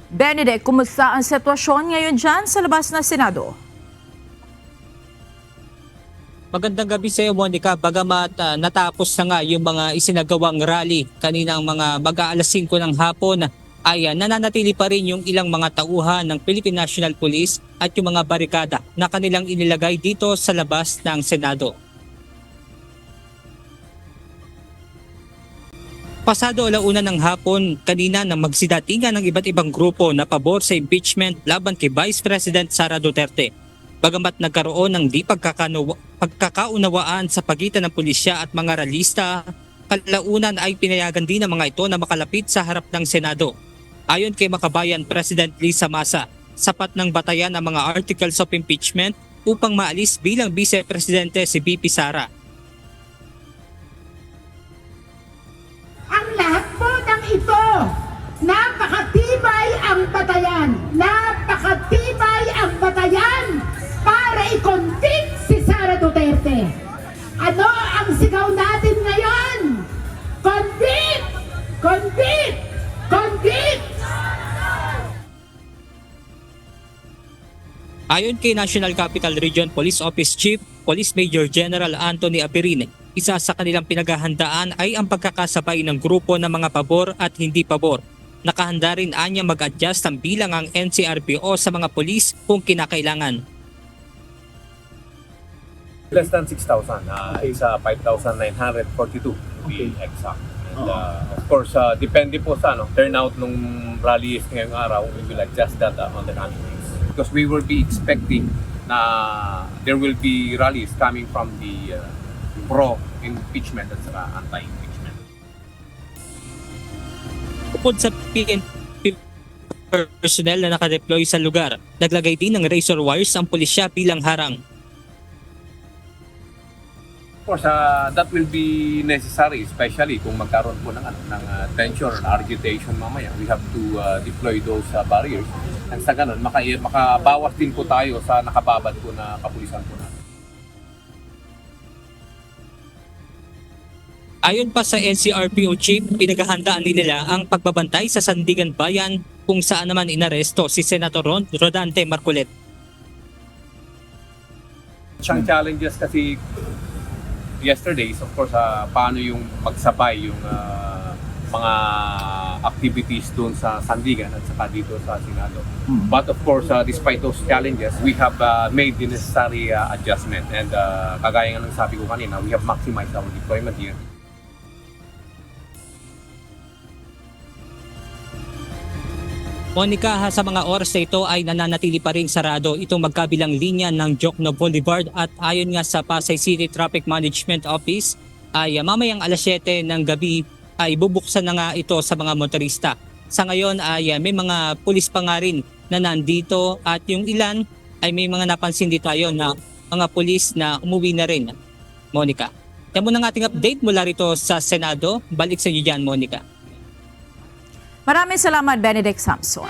Benedict, kumusta ang sitwasyon ngayon dyan sa labas ng Senado? Magandang gabi sa iyo, Monica. Bagamat natapos na nga yung mga isinagawang rally kaninang mga mag-aalas 5 ng hapon, ay nananatili pa rin yung ilang mga tauhan ng Philippine National Police at yung mga barikada na kanilang inilagay dito sa labas ng Senado. Pasado alauna ng hapon kanina nang magsidatingan ng iba't ibang grupo na pabor sa impeachment laban kay Vice President Sara Duterte. Bagamat nagkaroon ng di pagkakaunawaan sa pagitan ng pulisya at mga ralista, kalaunan ay pinayagan din ng mga ito na makalapit sa harap ng Senado. Ayon kay Makabayan President Lisa Masa, sapat ng batayan ang mga articles of impeachment upang maalis bilang Vice Presidente si VP Sara. Ang lahat po ng ito, napakatibay ang batayan. Napakatibay ang batayan para i-convict si Sara Duterte. Ano ang sigaw natin ngayon? Convict! Convict! Convict! Ayon kay National Capital Region Police Office Chief Police Major General Anthony Aperin, isa sa kanilang pinaghahandaan ay ang pagkakasabay ng grupo ng mga pabor at hindi pabor. Nakahanda rin anya mag-adjust ang bilang ang NCRPO sa mga pulis kung kinakailangan. Less than 6,000. It's 5,942 to be exact. And of course, depende po sa turnout nung rally ngayong araw, we will adjust that on the coming days. Because we will be expecting na there will be rallies coming from the pro-impeachment at saka anti-impeachment. Bukod sa PNP personnel na nakadeploy sa lugar, naglagay din ng razor wires ang pulisya bilang harang. Of course, that will be necessary, especially kung magkaroon po ng tension or agitation mamaya. We have to deploy those barriers. At sa ganun, makabawas din po tayo sa nakababad po na kapulisan po natin. Ayon pa sa NCRPO Chief, pinaghahandaan nila ang pagbabantay sa Sandigan Bayan kung saan naman inaresto si Senator Rodante Marcolet. Siyang challenges kasi yesterday is of course paano yung magsabay yung mga activities doon sa Sandigan at saka dito sa Senado. But of course, despite those challenges, we have made the necessary adjustment and kagaya nga ng sabi ko kanina, we have maximized our deployment here. Monica, sa mga oras na ito ay nananatili pa rin sarado itong magkabilang linya ng Jokno Boulevard at ayon nga sa Pasay City Traffic Management Office ay mamayang alas 7 ng gabi ay bubuksan na nga ito sa mga motorista. Sa ngayon ay may mga pulis pa nga rin na nandito at yung ilan ay may mga napansin din tayo na mga pulis na umuwi na rin. Monica, yan muna ang ating update mula rito sa Senado. Balik sa iyo dyan, Monica. Maraming salamat, Benedict Samson.